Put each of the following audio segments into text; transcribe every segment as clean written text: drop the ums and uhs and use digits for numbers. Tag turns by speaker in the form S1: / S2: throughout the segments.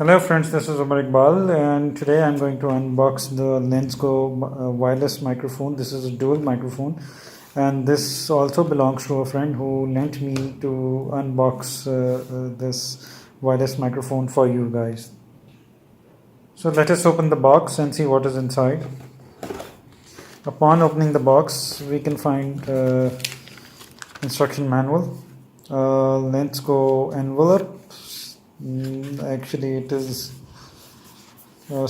S1: Hello friends, this is Omer Iqbal and today I'm going to unbox the Lensgo wireless microphone. This is a dual microphone and this also belongs to a friend who lent me to unbox this wireless microphone for you guys. So let us open the box and see what is inside. Upon opening the box we can find instruction manual, Lensgo envelope. Actually it is a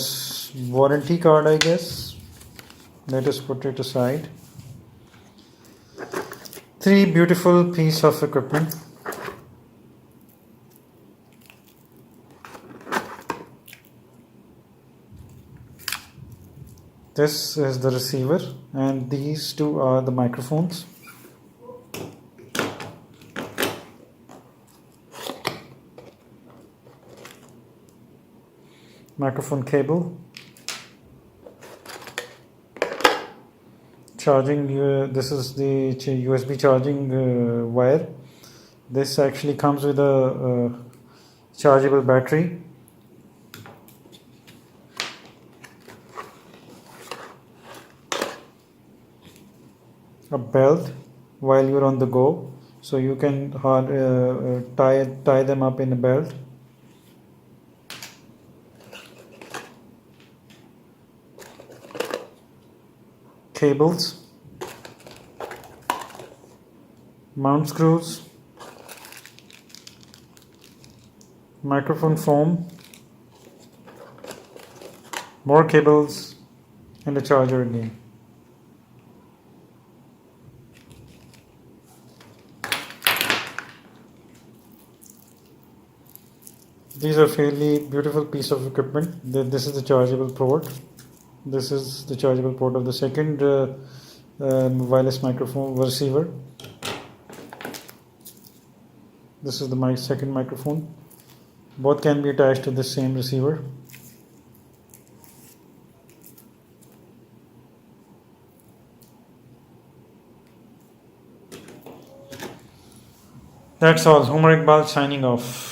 S1: warranty card, I guess. Let us put it aside. Three beautiful piece of equipment. This is the receiver and these two are the microphones. Microphone cable, charging, this is the USB charging wire. This actually comes with a chargeable battery. A belt while you're on the go, so you can tie them up in a belt. Cables, mount screws, microphone foam, more cables, and a charger again. These are fairly beautiful piece of equipment. This is the chargeable port. This is the chargeable port of the second wireless microphone receiver. This is the second microphone. Both can be attached to the same receiver. That's all. Omer Iqbal signing off.